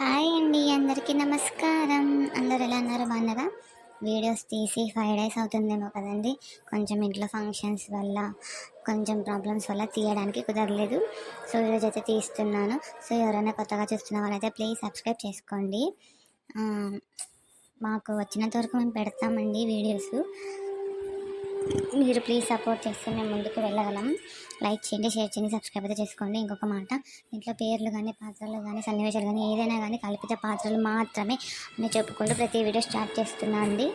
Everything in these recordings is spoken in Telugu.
హాయ్ అండి, అందరికీ నమస్కారం. అందరు ఎలా ఉన్నారు? బాగున్నారా? వీడియోస్ తీసి 5 days అవుతుందేమో కదండి. కొంచెం ఇంట్లో ఫంక్షన్స్ వల్ల కొంచెం ప్రాబ్లమ్స్ వల్ల తీయడానికి కుదరలేదు. సో ఈరోజు అయితే తీస్తున్నాను. సో ఎవరైనా కొత్తగా చూస్తున్న వాళ్ళైతే ప్లీజ్ సబ్స్క్రైబ్ చేసుకోండి. మాకు వచ్చినంత వరకు మేము పెడతామండి వీడియోస్. మీరు ప్లీజ్ సపోర్ట్ చేస్తే మేము ముందుకు వెళ్ళగలం. లైక్ చేయండి, షేర్ చేయండి, సబ్స్క్రైబ్ అయితే చేసుకోండి. ఇంకొక మాట, ఇంట్లో పేర్లు కానీ పాత్రలు కానీ సన్నివేశాలు కానీ ఏదైనా కానీ కల్పిత పాత్రలు మాత్రమే అని చెప్పుకుంటూ ప్రతి వీడియో స్టార్ట్ చేస్తున్నా అండి.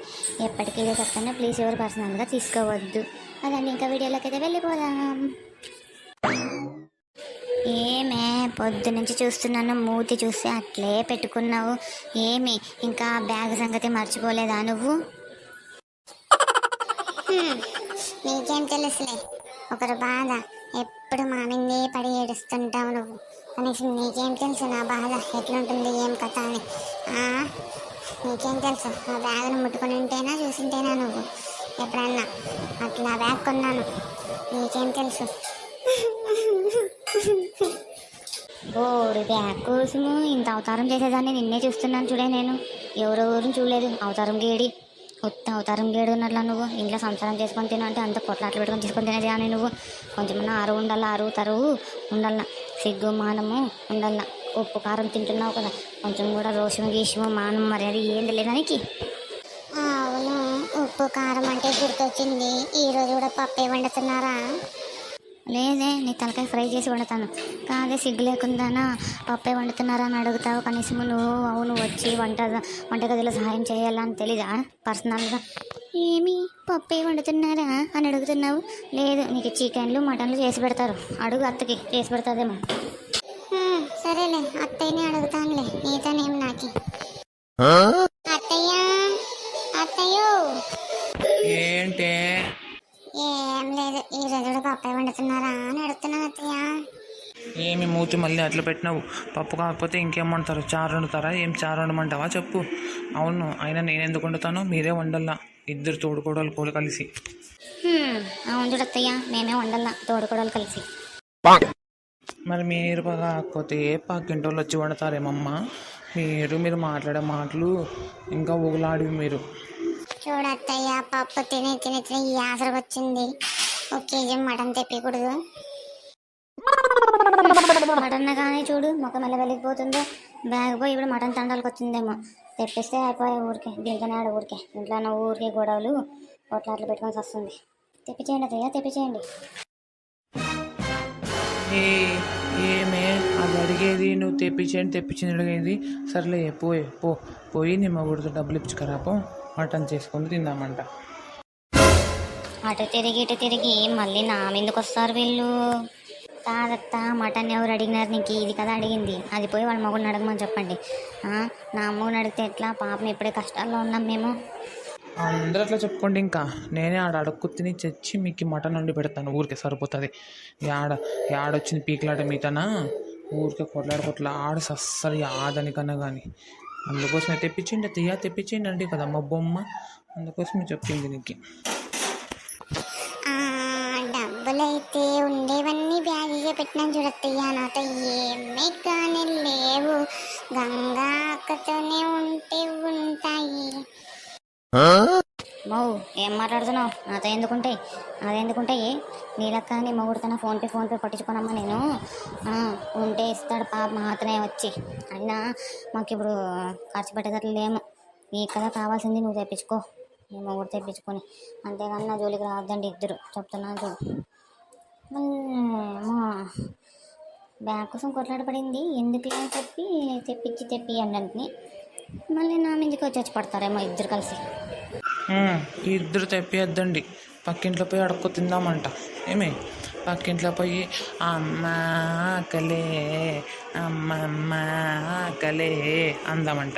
ఎప్పటికీ ఇదే చెప్తాను, ప్లీజ్ ఎవరు పర్సనల్గా తీసుకోవద్దు. అదండి, ఇంకా వీడియోలోకి అయితే వెళ్ళిపోదాం. ఏమే పొద్దు నుంచి చూస్తున్నాను, మూతి చూస్తే అట్లే పెట్టుకున్నావు. ఏమి ఇంకా బ్యాగ్ సంగతి మర్చిపోలేదా నువ్వు? నీకేం తెలుసులే ఒకరు బాధ. ఎప్పుడు మా మీదే పడి ఏడుస్తుంటావు నువ్వు. కనీసం నీకేం తెలుసు నా బాధ ఎట్లుంటుంది, ఏం కథ అని? నీకేం తెలుసు? ఆ బ్యాగ్ను ముట్టుకుని ఉంటేనా చూసింటేనా నువ్వు ఎప్పుడన్నా? అట్లా బ్యాగ్ కొన్నాను, నీకేం తెలుసు? ఓడి బ్యాగ్ కోసము ఇంత అవతారం చేసేదాన్ని నిన్నే చూస్తున్నాను చూడే. నేను ఎవరెవరు చూడలేదు. అవతారం గేడి, కొత్త అవతారం గేడు ఉన్నట్లా నువ్వు. ఇంట్లో సంసారం చేసుకొని తిను అంటే అంత కొట్లాట్లు పెట్టుకొని తీసుకొని తినేది కానీ నువ్వు. కొంచెమన్నా అరువు ఉండాలా, అరువు తరువు ఉండాలన్నా, సిగ్గు మానము ఉండాలన్నా. ఉప్పు కారం తింటున్నావు కదా, కొంచెం కూడా రోషము గీషము మానం మర్యాద ఏంది లేదా నీకు? అవును, ఉప్పు కారం అంటే గుర్తొచ్చింది. ఈరోజు కూడా పప్పే వండుతున్నారా? లేదే, నీ తలకాయ ఫ్రై చేసి వండుతాను. కాదే, సిగ్గు లేకుండానా పప్పే వండుతున్నారా అని అడుగుతావు. కనీసం నువ్వు అవును వచ్చి వంటగదిలో సహాయం చేయాలని తెలీదా పర్సనల్గా? ఏమి పప్పే వండుతున్నారా అని అడుగుతున్నావు? లేదు, నీకు చికెన్లు మటన్లు చేసి పెడతారు. అడుగు, అత్తకి చేసి పెడతాదేమో. సరేలే, అత్తయ్యని అడుగుతానులే, నీతోనేం నాకి. అత్తయ్య, అత్తయ్యో. ఏంటే? ఏం లేదు, ఈరోజు కూడా పప్పే వండుతున్నారా అని అడుగుతున్నాను అత్తయ్య. ఏమి మూతి మళ్ళీ అట్లా పెట్టినావు? పప్పు కాకపోతే ఇంకేమంటారు? చారు వండుతారా? ఏం చారు వండమంటావా చెప్పు. అవును, అయినా నేను ఎందుకు వండుతాను? మీరే వండల్లా, ఇద్దరు తోడుకోడలు కలిసి. అవును చూడత్తయ్య, మేమే వండాల తోడుకోడలు కలిసి. మరి మీరు కాకపోతే పక్కింటి వాళ్ళు వచ్చి వండుతారేమమ్మా? మీరు మాట్లాడే మాటలు ఇంకా ఊగులాడివి మీరు. చూడత్తయ్య, పప్పు తిని తిని తిని ఈ ఆసరకు వచ్చింది. 1 kg మటన్ తెప్పకూడదు? మటన్ కానీ చూడు ముఖం ఎలా వెళ్ళిపోతుందో. బ్యాగ్ పోయి ఇప్పుడు మటన్ తండాలకు వచ్చిందేమో. తెప్పిస్తే అయిపోయా ఊరికే. దీంట్లోనే ఆడ ఊరికే ఇంట్లో ఊరికే గొడవలు కొట్లాట్లు పెట్టుకొని వస్తుంది. తెప్పించేయండి అత్తయ్య, తెప్పించేయండి. ఏమే అది అడిగేది? నువ్వు తెప్పించింది అడిగేది. సర్లే పోయి నీ మగుడితో డబ్బులు ఇచ్చుకరా, పో మటన్ చేసుకొని తిందామంట. అటు తిరిగి ఇటు తిరిగి మళ్ళీ నా మీదకి వస్తారు వీళ్ళు. కాదత్త, మటన్ ఎవరు అడిగినారు? నీకు ఇది కదా అడిగింది. అది పోయి వాళ్ళ మగుడిని అడగమని చెప్పండి. నా అమ్మని అడిగితే ఎట్లా? పాపం ఇప్పుడే కష్టాల్లో ఉన్నాం మేము. అందరూ అట్లా చెప్పుకోండి. ఇంకా నేనే అడుక్కు తిని తెచ్చి మీకు మటన్ వండి పెడతాను. ఊరికే సరిపోతుంది. యాడొచ్చింది పీకులాట మీతనా? ఊరికే కొట్లాడి అస్సలు యాదనికన్నా కానీ. అందుకోసమే తెప్పించండి అంటే కదమ్మ బొమ్మ, అందుకోసమే చెప్పింది నీకు. డబ్బులైతే ఉండేవన్నీ బ్యాగిగా పెట్టినా చూడత్తయ్యా. నాతో ఏమీ కానీ లేవు. గంగా అక్కతోనే ఉంటే ఉంటాయి. మౌ, ఏం మాట్లాడుతున్నావు? నాతో ఎందుకుంటాయి? అదెందుకుంటాయి? నీ లెక్క నీ మొగుడుతున్నా ఫోన్పే పట్టించుకోనమ్మా నేను. ఉంటే ఇస్తాడు పాప మాత్రమే వచ్చి. అయినా మాకు ఇప్పుడు ఖర్చు పెట్టేటట్లు లేము. నీకు కదా కావాల్సింది, నువ్వు తెప్పించుకో. నీ మొగుడు తెప్పించుకొని, అంతేగాని నా జోలికి రావద్దండి ఇద్దరు, చెప్తున్నాను చూడు. బ్యాగ్ కోసం కొట్లాడపడింది ఎందుకు అని చెప్పి తెప్పియండి అంటే మళ్ళీ నా మీదకి వచ్చి పడతారేమో ఇద్దరు కలిసి. ఇద్దరు తెప్పియద్దండి, పక్కింట్లో పోయి అడుక్కో తిందామంట. ఏమి పక్కింట్లో పోయి అమ్మ ఆకలే అందామంట.